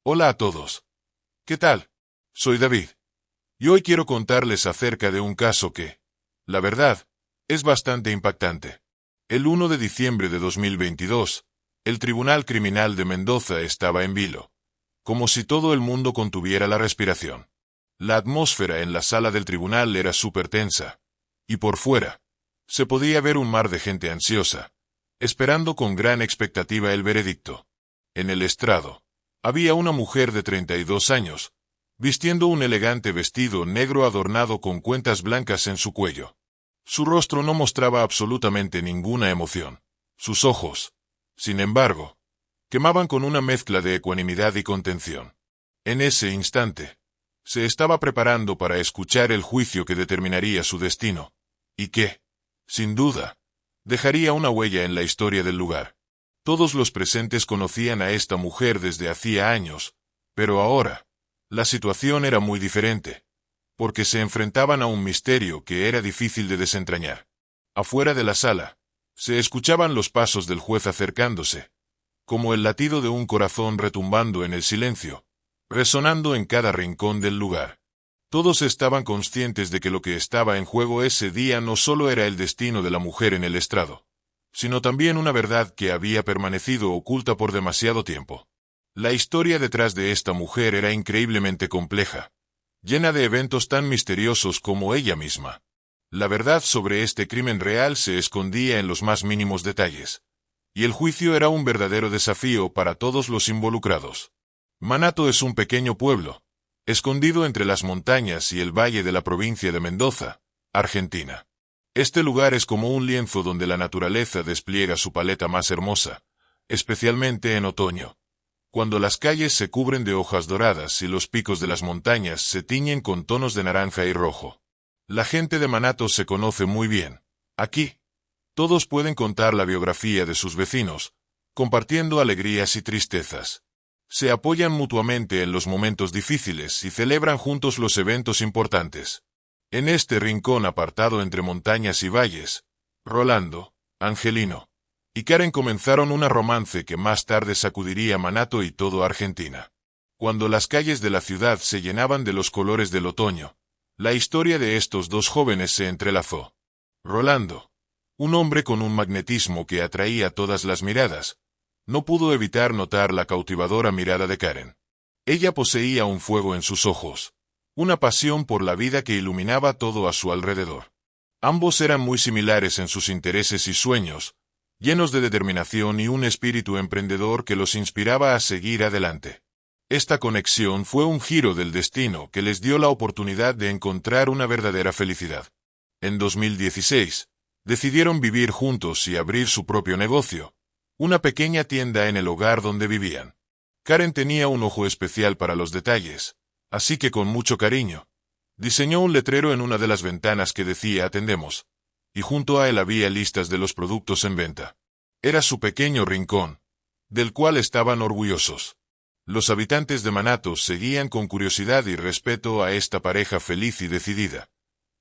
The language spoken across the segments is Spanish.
Hola a todos. ¿Qué tal? Soy David. Y hoy quiero contarles acerca de un caso que, la verdad, es bastante impactante. El 1 de diciembre de 2022, el Tribunal Criminal de Mendoza estaba en vilo, como si todo el mundo contuviera la respiración. La atmósfera en la sala del tribunal era súper tensa, y por fuera, se podía ver un mar de gente ansiosa, esperando con gran expectativa el veredicto. En el estrado, había una mujer de 32 años, vistiendo un elegante vestido negro adornado con cuentas blancas en su cuello. Su rostro no mostraba absolutamente ninguna emoción. Sus ojos, sin embargo, quemaban con una mezcla de ecuanimidad y contención. En ese instante, se estaba preparando para escuchar el juicio que determinaría su destino, y que, sin duda, dejaría una huella en la historia del lugar. Todos los presentes conocían a esta mujer desde hacía años, pero ahora, la situación era muy diferente, porque se enfrentaban a un misterio que era difícil de desentrañar. Afuera de la sala, se escuchaban los pasos del juez acercándose, como el latido de un corazón retumbando en el silencio, resonando en cada rincón del lugar. Todos estaban conscientes de que lo que estaba en juego ese día no solo era el destino de la mujer en el estrado, sino también una verdad que había permanecido oculta por demasiado tiempo. La historia detrás de esta mujer era increíblemente compleja, llena de eventos tan misteriosos como ella misma. La verdad sobre este crimen real se escondía en los más mínimos detalles, y el juicio era un verdadero desafío para todos los involucrados. Manato es un pequeño pueblo, escondido entre las montañas y el valle de la provincia de Mendoza, Argentina. Este lugar es como un lienzo donde la naturaleza despliega su paleta más hermosa, especialmente en otoño, cuando las calles se cubren de hojas doradas y los picos de las montañas se tiñen con tonos de naranja y rojo. La gente de Manato se conoce muy bien. Aquí, todos pueden contar la biografía de sus vecinos, compartiendo alegrías y tristezas. Se apoyan mutuamente en los momentos difíciles y celebran juntos los eventos importantes. En este rincón apartado entre montañas y valles, Rolando, Angelino y Karen comenzaron un romance que más tarde sacudiría Manato y todo Argentina. Cuando las calles de la ciudad se llenaban de los colores del otoño, la historia de estos dos jóvenes se entrelazó. Rolando, un hombre con un magnetismo que atraía todas las miradas, no pudo evitar notar la cautivadora mirada de Karen. Ella poseía un fuego en sus ojos, una pasión por la vida que iluminaba todo a su alrededor. Ambos eran muy similares en sus intereses y sueños, llenos de determinación y un espíritu emprendedor que los inspiraba a seguir adelante. Esta conexión fue un giro del destino que les dio la oportunidad de encontrar una verdadera felicidad. En 2016, decidieron vivir juntos y abrir su propio negocio, una pequeña tienda en el hogar donde vivían. Karen tenía un ojo especial para los detalles, así que con mucho cariño, diseñó un letrero en una de las ventanas que decía "Atendemos", y junto a él había listas de los productos en venta. Era su pequeño rincón, del cual estaban orgullosos. Los habitantes de Manato seguían con curiosidad y respeto a esta pareja feliz y decidida.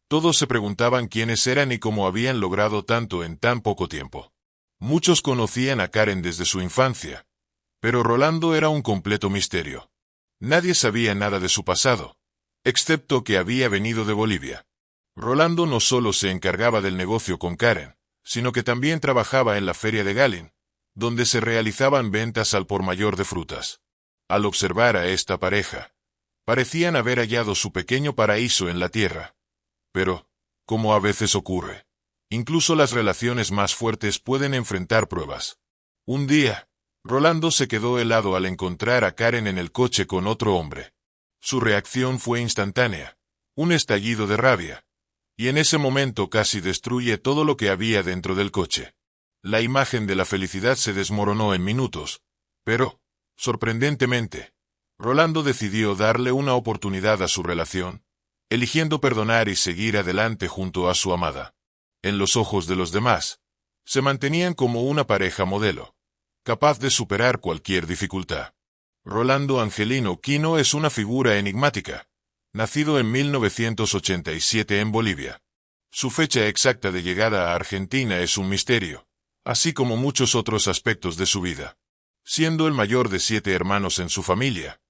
Todos se preguntaban quiénes eran y cómo habían logrado tanto en tan poco tiempo. Muchos conocían a Karen desde su infancia, pero Rolando era un completo misterio. Nadie sabía nada de su pasado, excepto que había venido de Bolivia. Rolando no solo se encargaba del negocio con Karen, sino que también trabajaba en la feria de Gallen, donde se realizaban ventas al por mayor de frutas. Al observar a esta pareja, parecían haber hallado su pequeño paraíso en la tierra. Pero, como a veces ocurre, incluso las relaciones más fuertes pueden enfrentar pruebas. Un día, Rolando se quedó helado al encontrar a Karen en el coche con otro hombre. Su reacción fue instantánea, un estallido de rabia, y en ese momento casi destruye todo lo que había dentro del coche. La imagen de la felicidad se desmoronó en minutos, pero, sorprendentemente, Rolando decidió darle una oportunidad a su relación, eligiendo perdonar y seguir adelante junto a su amada. En los ojos de los demás, se mantenían como una pareja modelo, capaz de superar cualquier dificultad. Rolando Angelino Quino es una figura enigmática, nacido en 1987 en Bolivia. Su fecha exacta de llegada a Argentina es un misterio, así como muchos otros aspectos de su vida. Siendo el mayor de 7 hermanos en su familia,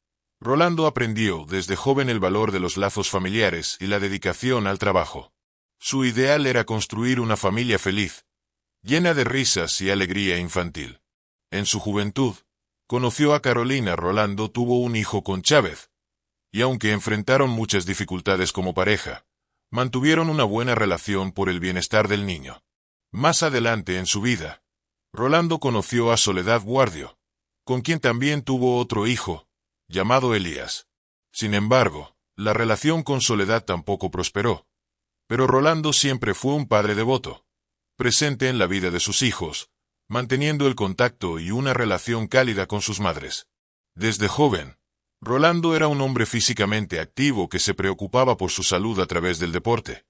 Rolando aprendió desde joven el valor de los lazos familiares y la dedicación al trabajo. Su ideal era construir una familia feliz, llena de risas y alegría infantil. En su juventud, conoció a Carolina. Rolando tuvo un hijo con Chávez, y aunque enfrentaron muchas dificultades como pareja, mantuvieron una buena relación por el bienestar del niño. Más adelante en su vida, Rolando conoció a Soledad Guardio, con quien también tuvo otro hijo, llamado Elías. Sin embargo, la relación con Soledad tampoco prosperó, pero Rolando siempre fue un padre devoto, presente en la vida de sus hijos, manteniendo el contacto y una relación cálida con sus madres. Desde joven, Rolando era un hombre físicamente activo que se preocupaba por su salud a través del deporte,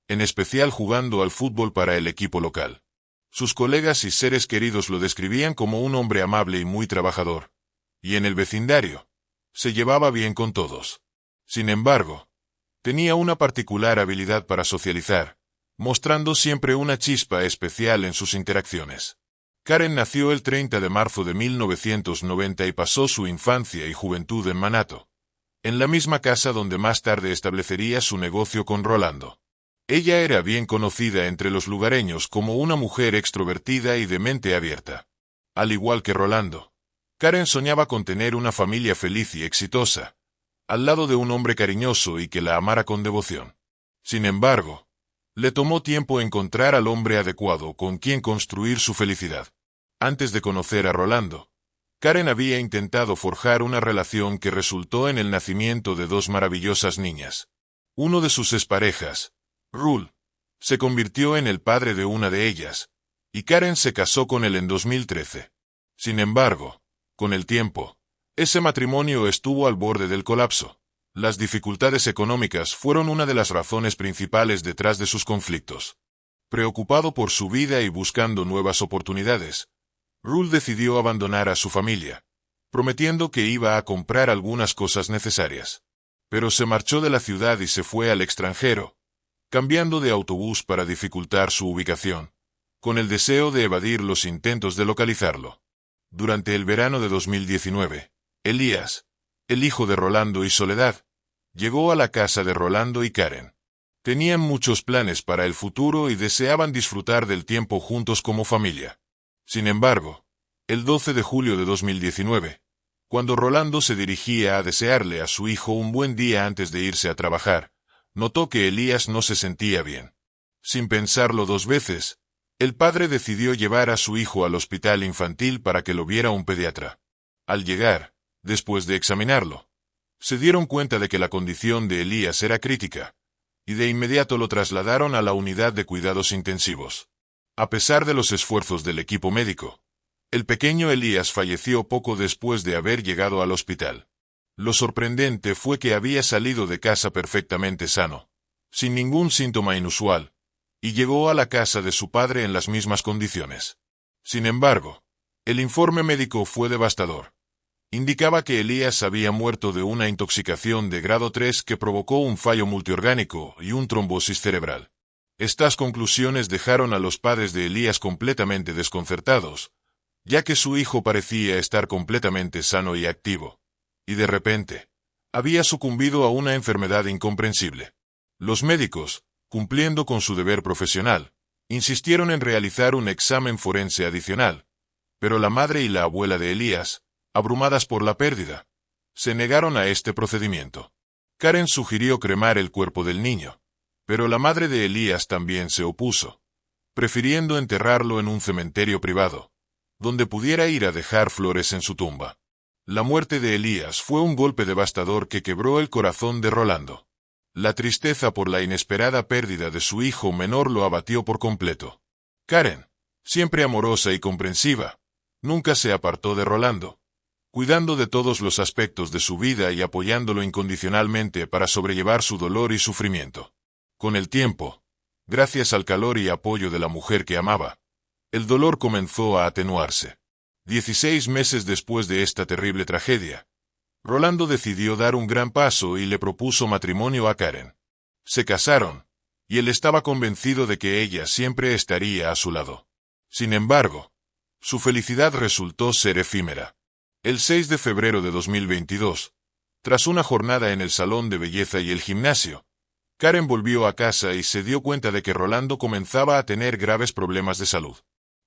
en especial jugando al fútbol para el equipo local. Sus colegas y seres queridos lo describían como un hombre amable y muy trabajador, y en el vecindario, se llevaba bien con todos. Sin embargo, tenía una particular habilidad para socializar, mostrando siempre una chispa especial en sus interacciones. Karen nació el 30 de marzo de 1990 y pasó su infancia y juventud en Manato, en la misma casa donde más tarde establecería su negocio con Rolando. Ella era bien conocida entre los lugareños como una mujer extrovertida y de mente abierta. Al igual que Rolando, Karen soñaba con tener una familia feliz y exitosa, al lado de un hombre cariñoso y que la amara con devoción. Sin embargo, le tomó tiempo encontrar al hombre adecuado con quien construir su felicidad. Antes de conocer a Rolando, Karen había intentado forjar una relación que resultó en el nacimiento de dos maravillosas niñas. Uno de sus exparejas, Rul, se convirtió en el padre de una de ellas, y Karen se casó con él en 2013. Sin embargo, con el tiempo, ese matrimonio estuvo al borde del colapso. Las dificultades económicas fueron una de las razones principales detrás de sus conflictos. Preocupado por su vida y buscando nuevas oportunidades, Rul decidió abandonar a su familia, prometiendo que iba a comprar algunas cosas necesarias. Pero se marchó de la ciudad y se fue al extranjero, cambiando de autobús para dificultar su ubicación, con el deseo de evadir los intentos de localizarlo. Durante el verano de 2019, Elías, el hijo de Rolando y Soledad, llegó a la casa de Rolando y Karen. Tenían muchos planes para el futuro y deseaban disfrutar del tiempo juntos como familia. Sin embargo, el 12 de julio de 2019, cuando Rolando se dirigía a desearle a su hijo un buen día antes de irse a trabajar, notó que Elías no se sentía bien. Sin pensarlo dos veces, el padre decidió llevar a su hijo al hospital infantil para que lo viera un pediatra. Al llegar, después de examinarlo, se dieron cuenta de que la condición de Elías era crítica, y de inmediato lo trasladaron a la unidad de cuidados intensivos. A pesar de los esfuerzos del equipo médico, el pequeño Elías falleció poco después de haber llegado al hospital. Lo sorprendente fue que había salido de casa perfectamente sano, sin ningún síntoma inusual, y llegó a la casa de su padre en las mismas condiciones. Sin embargo, el informe médico fue devastador. Indicaba que Elías había muerto de una intoxicación de grado 3 que provocó un fallo multiorgánico y un trombosis cerebral. Estas conclusiones dejaron a los padres de Elías completamente desconcertados, ya que su hijo parecía estar completamente sano y activo, y de repente, había sucumbido a una enfermedad incomprensible. Los médicos, cumpliendo con su deber profesional, insistieron en realizar un examen forense adicional, pero la madre y la abuela de Elías, abrumadas por la pérdida, se negaron a este procedimiento. Karen sugirió cremar el cuerpo del niño, pero la madre de Elías también se opuso, prefiriendo enterrarlo en un cementerio privado, donde pudiera ir a dejar flores en su tumba. La muerte de Elías fue un golpe devastador que quebró el corazón de Rolando. La tristeza por la inesperada pérdida de su hijo menor lo abatió por completo. Karen, siempre amorosa y comprensiva, nunca se apartó de Rolando, cuidando de todos los aspectos de su vida y apoyándolo incondicionalmente para sobrellevar su dolor y sufrimiento. Con el tiempo, gracias al calor y apoyo de la mujer que amaba, el dolor comenzó a atenuarse. 16 meses después de esta terrible tragedia, Rolando decidió dar un gran paso y le propuso matrimonio a Karen. Se casaron, y él estaba convencido de que ella siempre estaría a su lado. Sin embargo, su felicidad resultó ser efímera. El 6 de febrero de 2022, Tras una jornada en el salón de belleza y el gimnasio, Karen volvió a casa y se dio cuenta de que Rolando comenzaba a tener graves problemas de salud.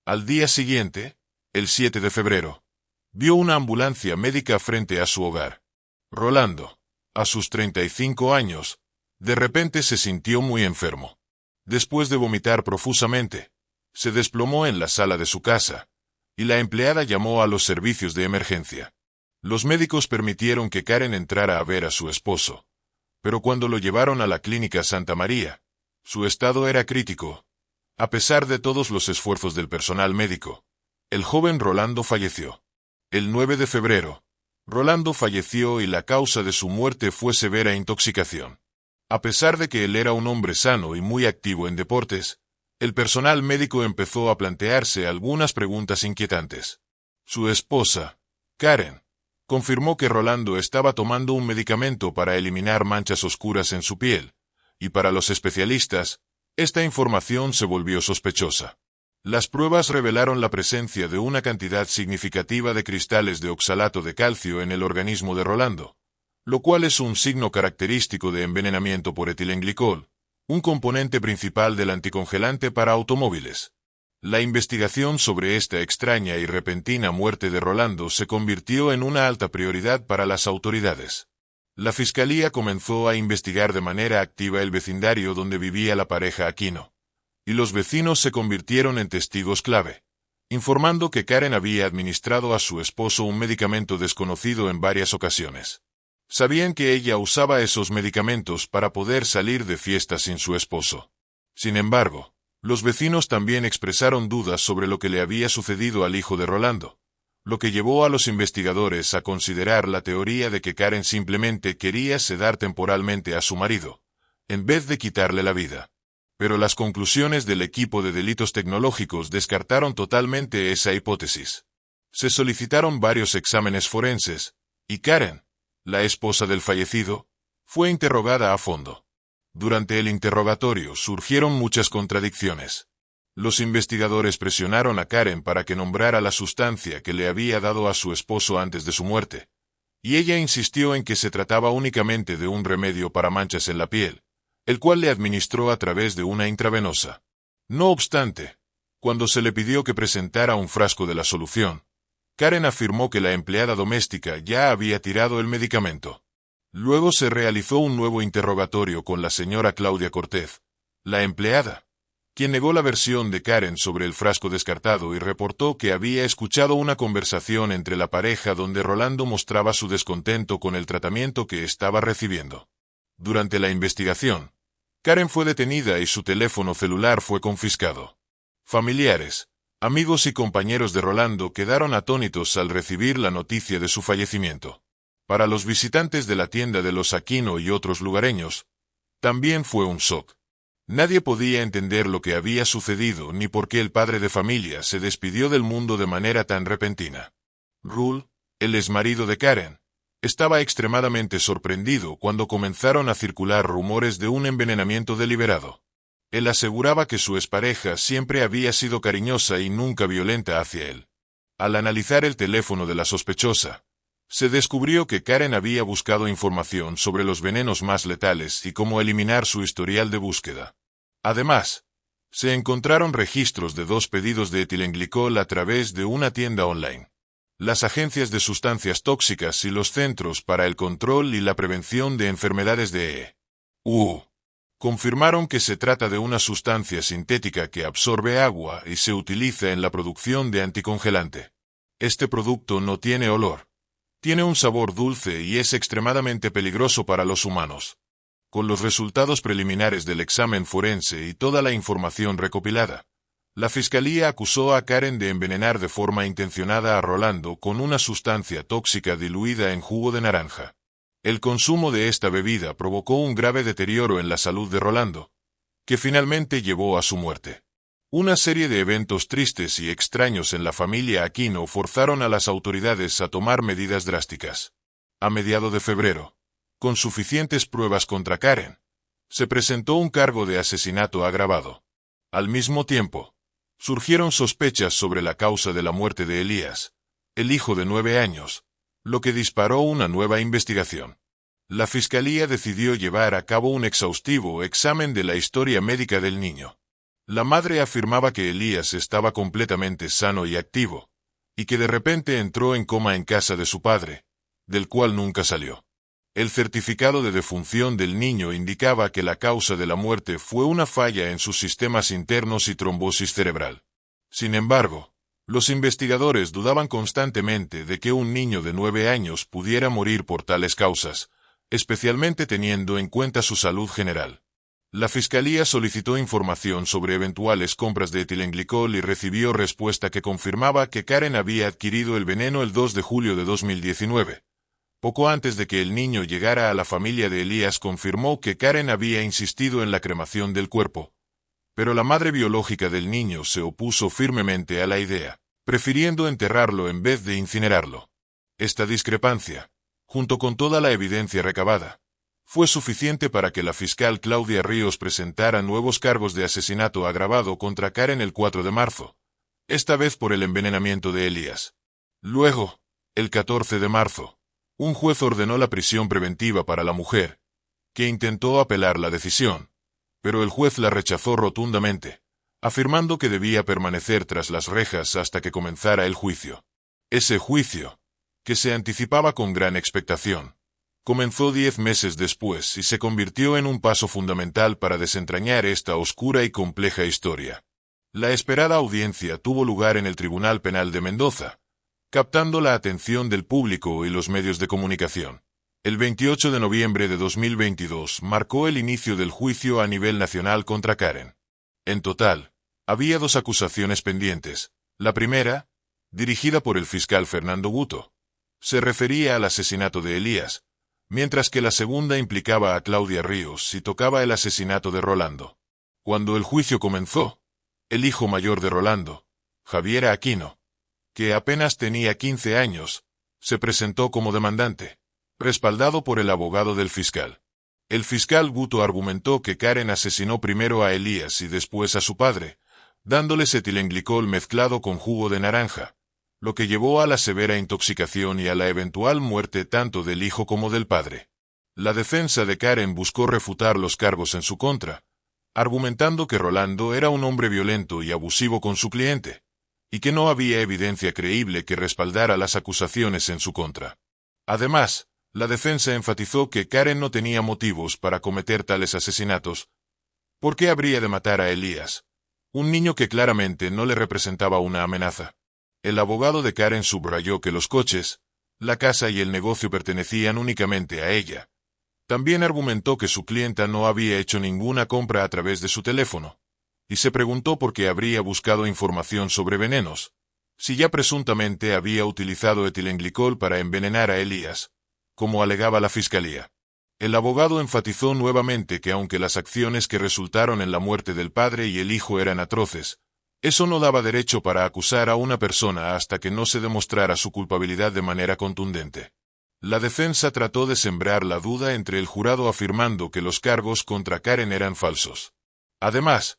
Al día siguiente, el 7 de febrero, vio una ambulancia médica frente a su hogar. Rolando, a sus 35 años, de repente se sintió muy enfermo. Después de vomitar profusamente, se desplomó en la sala de su casa, y la empleada llamó a los servicios de emergencia. Los médicos permitieron que Karen entrara a ver a su esposo, pero cuando lo llevaron a la clínica Santa María, su estado era crítico. A pesar de todos los esfuerzos del personal médico, el joven Rolando falleció. El 9 de febrero, Rolando falleció y la causa de su muerte fue severa intoxicación. A pesar de que él era un hombre sano y muy activo en deportes, el personal médico empezó a plantearse algunas preguntas inquietantes. Su esposa, Karen, confirmó que Rolando estaba tomando un medicamento para eliminar manchas oscuras en su piel, y para los especialistas, esta información se volvió sospechosa. Las pruebas revelaron la presencia de una cantidad significativa de cristales de oxalato de calcio en el organismo de Rolando, lo cual es un signo característico de envenenamiento por etilenglicol, un componente principal del anticongelante para automóviles. La investigación sobre esta extraña y repentina muerte de Rolando se convirtió en una alta prioridad para las autoridades. La fiscalía comenzó a investigar de manera activa el vecindario donde vivía la pareja Aquino, y los vecinos se convirtieron en testigos clave, informando que Karen había administrado a su esposo un medicamento desconocido en varias ocasiones. Sabían que ella usaba esos medicamentos para poder salir de fiesta sin su esposo. Sin embargo, los vecinos también expresaron dudas sobre lo que le había sucedido al hijo de Rolando, lo que llevó a los investigadores a considerar la teoría de que Karen simplemente quería sedar temporalmente a su marido, en vez de quitarle la vida. Pero las conclusiones del equipo de delitos tecnológicos descartaron totalmente esa hipótesis. Se solicitaron varios exámenes forenses, y Karen, la esposa del fallecido, fue interrogada a fondo. Durante el interrogatorio surgieron muchas contradicciones. Los investigadores presionaron a Karen para que nombrara la sustancia que le había dado a su esposo antes de su muerte, y ella insistió en que se trataba únicamente de un remedio para manchas en la piel, el cual le administró a través de una intravenosa. No obstante, cuando se le pidió que presentara un frasco de la solución, Karen afirmó que la empleada doméstica ya había tirado el medicamento. Luego se realizó un nuevo interrogatorio con la señora Claudia Cortez, la empleada, quien negó la versión de Karen sobre el frasco descartado y reportó que había escuchado una conversación entre la pareja donde Rolando mostraba su descontento con el tratamiento que estaba recibiendo. Durante la investigación, Karen fue detenida y su teléfono celular fue confiscado. Familiares, amigos y compañeros de Rolando quedaron atónitos al recibir la noticia de su fallecimiento. Para los visitantes de la tienda de los Aquino y otros lugareños, también fue un shock. Nadie podía entender lo que había sucedido ni por qué el padre de familia se despidió del mundo de manera tan repentina. Rule, el exmarido de Karen, estaba extremadamente sorprendido cuando comenzaron a circular rumores de un envenenamiento deliberado. Él aseguraba que su expareja siempre había sido cariñosa y nunca violenta hacia él. Al analizar el teléfono de la sospechosa, se descubrió que Karen había buscado información sobre los venenos más letales y cómo eliminar su historial de búsqueda. Además, se encontraron registros de 2 pedidos de etilenglicol a través de una tienda online. Las agencias de sustancias tóxicas y los Centros para el Control y la Prevención de Enfermedades de EU confirmaron que se trata de una sustancia sintética que absorbe agua y se utiliza en la producción de anticongelante. Este producto no tiene olor. Tiene un sabor dulce y es extremadamente peligroso para los humanos. Con los resultados preliminares del examen forense y toda la información recopilada, la fiscalía acusó a Karen de envenenar de forma intencionada a Rolando con una sustancia tóxica diluida en jugo de naranja. El consumo de esta bebida provocó un grave deterioro en la salud de Rolando, que finalmente llevó a su muerte. Una serie de eventos tristes y extraños en la familia Aquino forzaron a las autoridades a tomar medidas drásticas. A mediados de febrero, con suficientes pruebas contra Karen, se presentó un cargo de asesinato agravado. Al mismo tiempo, surgieron sospechas sobre la causa de la muerte de Elías, el hijo de 9 años, lo que disparó una nueva investigación. La fiscalía decidió llevar a cabo un exhaustivo examen de la historia médica del niño. La madre afirmaba que Elías estaba completamente sano y activo, y que de repente entró en coma en casa de su padre, del cual nunca salió. El certificado de defunción del niño indicaba que la causa de la muerte fue una falla en sus sistemas internos y trombosis cerebral. Sin embargo, los investigadores dudaban constantemente de que un niño de 9 años pudiera morir por tales causas, especialmente teniendo en cuenta su salud general. La fiscalía solicitó información sobre eventuales compras de etilenglicol y recibió respuesta que confirmaba que Karen había adquirido el veneno el 2 de julio de 2019. Poco antes de que el niño llegara a la familia de Elías, confirmó que Karen había insistido en la cremación del cuerpo. Pero la madre biológica del niño se opuso firmemente a la idea, prefiriendo enterrarlo en vez de incinerarlo. Esta discrepancia, junto con toda la evidencia recabada, fue suficiente para que la fiscal Claudia Ríos presentara nuevos cargos de asesinato agravado contra Karen el 4 de marzo, esta vez por el envenenamiento de Elías. Luego, el 14 de marzo, un juez ordenó la prisión preventiva para la mujer, que intentó apelar la decisión, pero el juez la rechazó rotundamente, afirmando que debía permanecer tras las rejas hasta que comenzara el juicio. Ese juicio, que se anticipaba con gran expectación, comenzó 10 meses después y se convirtió en un paso fundamental para desentrañar esta oscura y compleja historia. La esperada audiencia tuvo lugar en el Tribunal Penal de Mendoza, captando la atención del público y los medios de comunicación. El 28 de noviembre de 2022 marcó el inicio del juicio a nivel nacional contra Karen. En total, había 2 acusaciones pendientes. La primera, dirigida por el fiscal Fernando Guto, se refería al asesinato de Elías, mientras que la segunda implicaba a Claudia Ríos y tocaba el asesinato de Rolando. Cuando el juicio comenzó, el hijo mayor de Rolando, Javier Aquino, que apenas tenía 15 años, se presentó como demandante, respaldado por el abogado del fiscal. El fiscal Guto argumentó que Karen asesinó primero a Elías y después a su padre, dándoles etilenglicol mezclado con jugo de naranja, lo que llevó a la severa intoxicación y a la eventual muerte tanto del hijo como del padre. La defensa de Karen buscó refutar los cargos en su contra, argumentando que Rolando era un hombre violento y abusivo con su cliente, y que no había evidencia creíble que respaldara las acusaciones en su contra. Además, la defensa enfatizó que Karen no tenía motivos para cometer tales asesinatos. ¿Por qué habría de matar a Elías, un niño que claramente no le representaba una amenaza? El abogado de Karen subrayó que los coches, la casa y el negocio pertenecían únicamente a ella. También argumentó que su clienta no había hecho ninguna compra a través de su teléfono, y se preguntó por qué habría buscado información sobre venenos, si ya presuntamente había utilizado etilenglicol para envenenar a Elías, como alegaba la fiscalía. El abogado enfatizó nuevamente que aunque las acciones que resultaron en la muerte del padre y el hijo eran atroces, eso no daba derecho para acusar a una persona hasta que no se demostrara su culpabilidad de manera contundente. La defensa trató de sembrar la duda entre el jurado afirmando que los cargos contra Karen eran falsos. Además,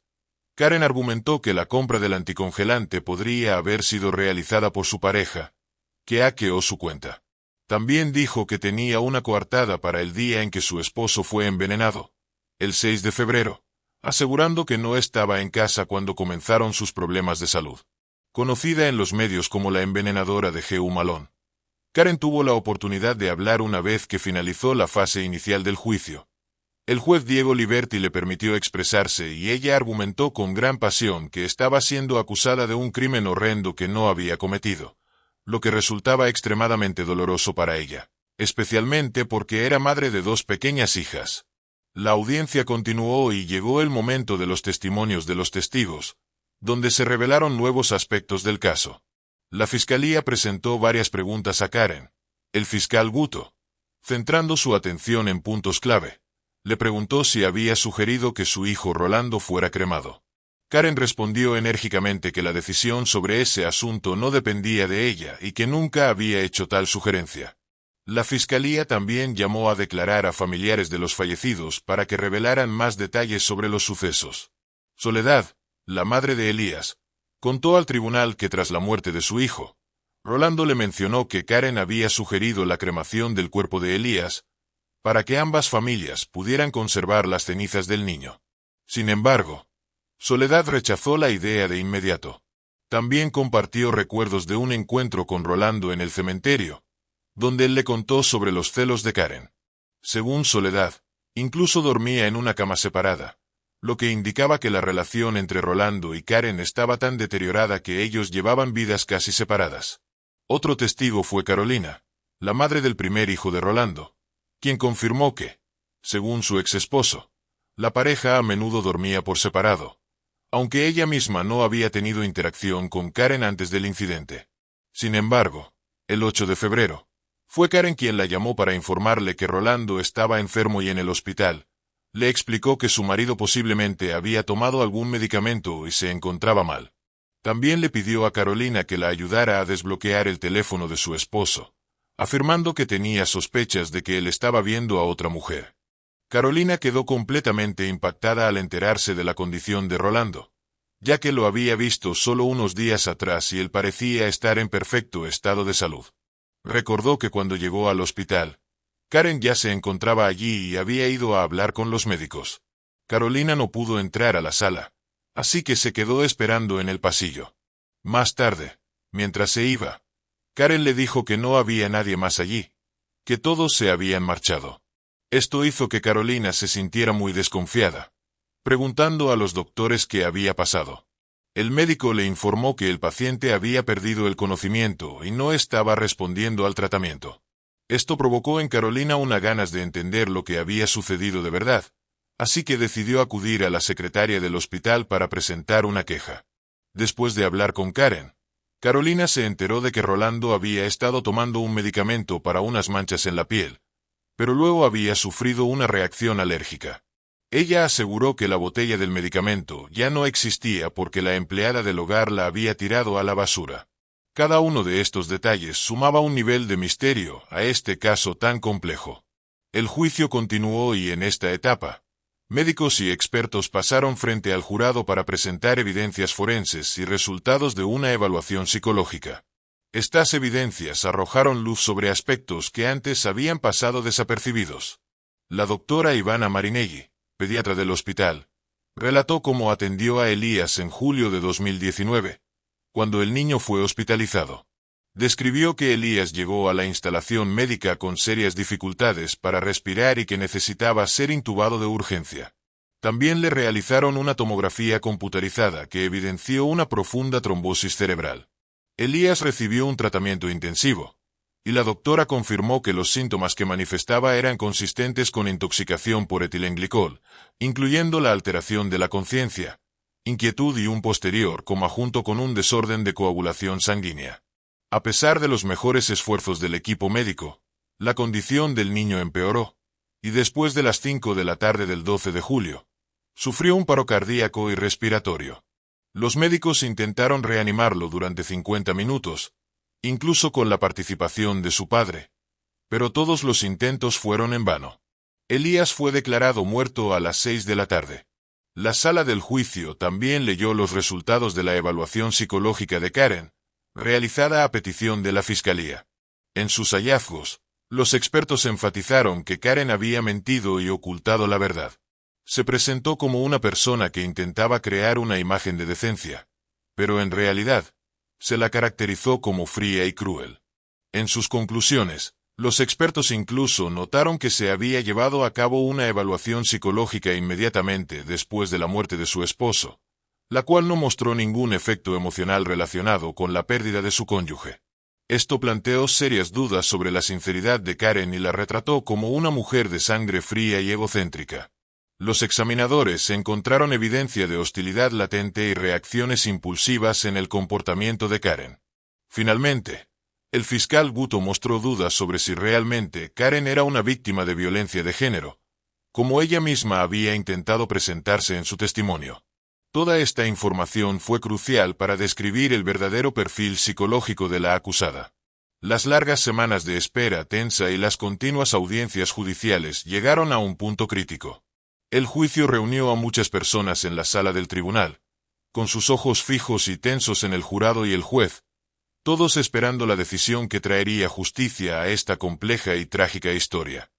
Karen argumentó que la compra del anticongelante podría haber sido realizada por su pareja, que hackeó su cuenta. También dijo que tenía una coartada para el día en que su esposo fue envenenado, el 6 de febrero, asegurando que no estaba en casa cuando comenzaron sus problemas de salud. Conocida en los medios como la envenenadora de G.U. Malone, Karen tuvo la oportunidad de hablar una vez que finalizó la fase inicial del juicio. El juez Diego Liberti le permitió expresarse y ella argumentó con gran pasión que estaba siendo acusada de un crimen horrendo que no había cometido, lo que resultaba extremadamente doloroso para ella, especialmente porque era madre de 2 pequeñas hijas. La audiencia continuó y llegó el momento de los testimonios de los testigos, donde se revelaron nuevos aspectos del caso. La fiscalía presentó varias preguntas a Karen. El fiscal Guto, centrando su atención en puntos clave, le preguntó si había sugerido que su hijo Rolando fuera cremado. Karen respondió enérgicamente que la decisión sobre ese asunto no dependía de ella y que nunca había hecho tal sugerencia. La fiscalía también llamó a declarar a familiares de los fallecidos para que revelaran más detalles sobre los sucesos. Soledad, la madre de Elías, contó al tribunal que tras la muerte de su hijo, Rolando le mencionó que Karen había sugerido la cremación del cuerpo de Elías, para que ambas familias pudieran conservar las cenizas del niño. Sin embargo, Soledad rechazó la idea de inmediato. También compartió recuerdos de un encuentro con Rolando en el cementerio, donde él le contó sobre los celos de Karen. Según Soledad, incluso dormía en una cama separada, lo que indicaba que la relación entre Rolando y Karen estaba tan deteriorada que ellos llevaban vidas casi separadas. Otro testigo fue Carolina, la madre del primer hijo de Rolando, quien confirmó que, según su ex esposo, la pareja a menudo dormía por separado, aunque ella misma no había tenido interacción con Karen antes del incidente. Sin embargo, el 8 de febrero, fue Karen quien la llamó para informarle que Rolando estaba enfermo y en el hospital. Le explicó que su marido posiblemente había tomado algún medicamento y se encontraba mal. También le pidió a Carolina que la ayudara a desbloquear el teléfono de su esposo, afirmando que tenía sospechas de que él estaba viendo a otra mujer. Carolina quedó completamente impactada al enterarse de la condición de Rolando, ya que lo había visto solo unos días atrás y él parecía estar en perfecto estado de salud. Recordó que cuando llegó al hospital, Karen ya se encontraba allí y había ido a hablar con los médicos. Carolina no pudo entrar a la sala, así que se quedó esperando en el pasillo. Más tarde, mientras se iba, Karen le dijo que no había nadie más allí, que todos se habían marchado. Esto hizo que Carolina se sintiera muy desconfiada, preguntando a los doctores qué había pasado. El médico le informó que el paciente había perdido el conocimiento y no estaba respondiendo al tratamiento. Esto provocó en Carolina unas ganas de entender lo que había sucedido de verdad, así que decidió acudir a la secretaria del hospital para presentar una queja. Después de hablar con Karen, Carolina se enteró de que Rolando había estado tomando un medicamento para unas manchas en la piel, pero luego había sufrido una reacción alérgica. Ella aseguró que la botella del medicamento ya no existía porque la empleada del hogar la había tirado a la basura. Cada uno de estos detalles sumaba un nivel de misterio a este caso tan complejo. El juicio continuó y en esta etapa, médicos y expertos pasaron frente al jurado para presentar evidencias forenses y resultados de una evaluación psicológica. Estas evidencias arrojaron luz sobre aspectos que antes habían pasado desapercibidos. La doctora Ivana Marinelli, pediatra del hospital, relató cómo atendió a Elías en julio de 2019, cuando el niño fue hospitalizado. Describió que Elías llegó a la instalación médica con serias dificultades para respirar y que necesitaba ser intubado de urgencia. También le realizaron una tomografía computarizada que evidenció una profunda trombosis cerebral. Elías recibió un tratamiento intensivo, y la doctora confirmó que los síntomas que manifestaba eran consistentes con intoxicación por etilenglicol, incluyendo la alteración de la conciencia, inquietud y un posterior coma junto con un desorden de coagulación sanguínea. A pesar de los mejores esfuerzos del equipo médico, la condición del niño empeoró, y después de las 5 de la tarde del 12 de julio, sufrió un paro cardíaco y respiratorio. Los médicos intentaron reanimarlo durante 50 minutos, incluso con la participación de su padre, pero todos los intentos fueron en vano. Elías fue declarado muerto a las 6 de la tarde. La sala del juicio también leyó los resultados de la evaluación psicológica de Karen, realizada a petición de la Fiscalía. En sus hallazgos, los expertos enfatizaron que Karen había mentido y ocultado la verdad. Se presentó como una persona que intentaba crear una imagen de decencia, pero en realidad, se la caracterizó como fría y cruel. En sus conclusiones, los expertos incluso notaron que se había llevado a cabo una evaluación psicológica inmediatamente después de la muerte de su esposo, la cual no mostró ningún efecto emocional relacionado con la pérdida de su cónyuge. Esto planteó serias dudas sobre la sinceridad de Karen y la retrató como una mujer de sangre fría y egocéntrica. Los examinadores encontraron evidencia de hostilidad latente y reacciones impulsivas en el comportamiento de Karen. Finalmente, el fiscal Guto mostró dudas sobre si realmente Karen era una víctima de violencia de género, como ella misma había intentado presentarse en su testimonio. Toda esta información fue crucial para describir el verdadero perfil psicológico de la acusada. Las largas semanas de espera tensa y las continuas audiencias judiciales llegaron a un punto crítico. El juicio reunió a muchas personas en la sala del tribunal, con sus ojos fijos y tensos en el jurado y el juez, todos esperando la decisión que traería justicia a esta compleja y trágica historia.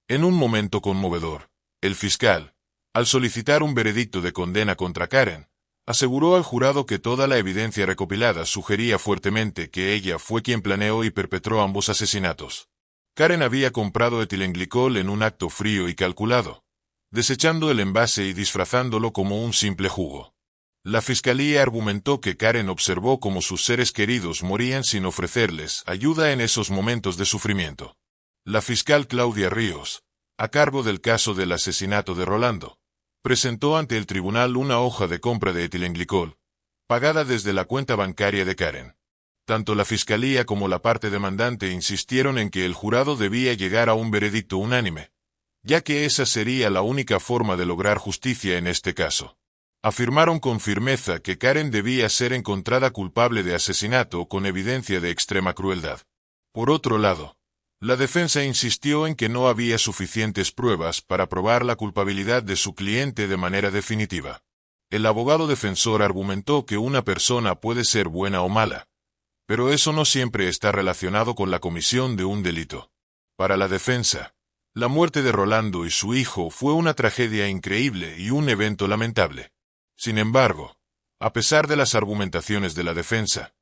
En un momento conmovedor, el fiscal, al solicitar un veredicto de condena contra Karen, aseguró al jurado que toda la evidencia recopilada sugería fuertemente que ella fue quien planeó y perpetró ambos asesinatos. Karen había comprado etilenglicol en un acto frío y calculado, desechando el envase y disfrazándolo como un simple jugo. La fiscalía argumentó que Karen observó cómo sus seres queridos morían sin ofrecerles ayuda en esos momentos de sufrimiento. La fiscal Claudia Ríos, a cargo del caso del asesinato de Rolando, presentó ante el tribunal una hoja de compra de etilenglicol, pagada desde la cuenta bancaria de Karen. Tanto la fiscalía como la parte demandante insistieron en que el jurado debía llegar a un veredicto unánime, ya que esa sería la única forma de lograr justicia en este caso. Afirmaron con firmeza que Karen debía ser encontrada culpable de asesinato con evidencia de extrema crueldad. Por otro lado, la defensa insistió en que no había suficientes pruebas para probar la culpabilidad de su cliente de manera definitiva. El abogado defensor argumentó que una persona puede ser buena o mala, pero eso no siempre está relacionado con la comisión de un delito. Para la defensa, la muerte de Rolando y su hijo fue una tragedia increíble y un evento lamentable. Sin embargo, a pesar de las argumentaciones de la defensa,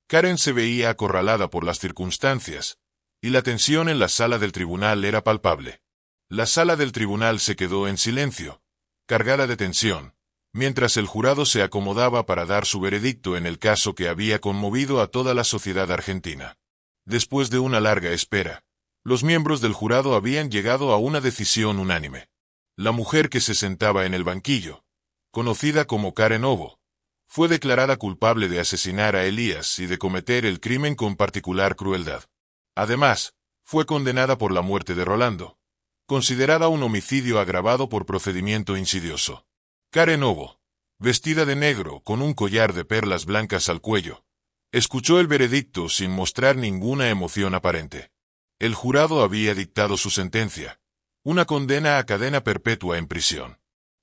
Karen se veía acorralada por las circunstancias, y la tensión en la sala del tribunal era palpable. La sala del tribunal se quedó en silencio, cargada de tensión, mientras el jurado se acomodaba para dar su veredicto en el caso que había conmovido a toda la sociedad argentina. Después de una larga espera, los miembros del jurado habían llegado a una decisión unánime. La mujer que se sentaba en el banquillo, conocida como Karen Ovo, fue declarada culpable de asesinar a Elías y de cometer el crimen con particular crueldad. Además, fue condenada por la muerte de Rolando, considerada un homicidio agravado por procedimiento insidioso. Karen Ovo, vestida de negro con un collar de perlas blancas al cuello, escuchó el veredicto sin mostrar ninguna emoción aparente. El jurado había dictado su sentencia, una condena a cadena perpetua en prisión.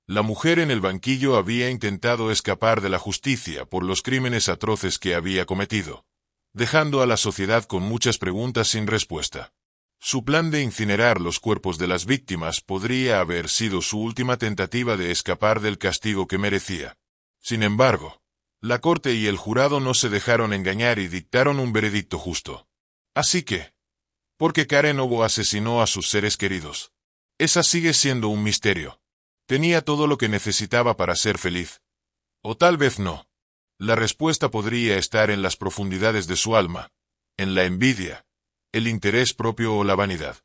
La mujer en el banquillo había intentado escapar de la justicia por los crímenes atroces que había cometido, dejando a la sociedad con muchas preguntas sin respuesta. Su plan de incinerar los cuerpos de las víctimas podría haber sido su última tentativa de escapar del castigo que merecía. Sin embargo, la corte y el jurado no se dejaron engañar y dictaron un veredicto justo. Así que, ¿por qué Karen Ovo asesinó a sus seres queridos? Esa sigue siendo un misterio. Tenía todo lo que necesitaba para ser feliz. O tal vez no. La respuesta podría estar en las profundidades de su alma, en la envidia, el interés propio o la vanidad.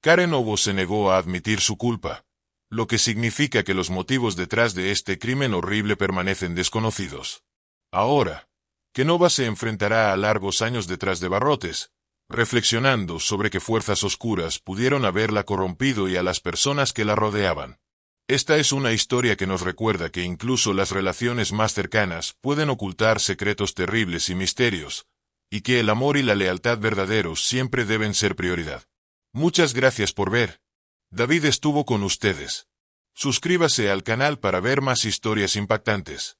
Karen Ovo se negó a admitir su culpa, lo que significa que los motivos detrás de este crimen horrible permanecen desconocidos. Ahora, que Nova se enfrentará a largos años detrás de barrotes, reflexionando sobre qué fuerzas oscuras pudieron haberla corrompido y a las personas que la rodeaban. Esta es una historia que nos recuerda que incluso las relaciones más cercanas pueden ocultar secretos terribles y misterios, y que el amor y la lealtad verdaderos siempre deben ser prioridad. Muchas gracias por ver. David estuvo con ustedes. Suscríbase al canal para ver más historias impactantes.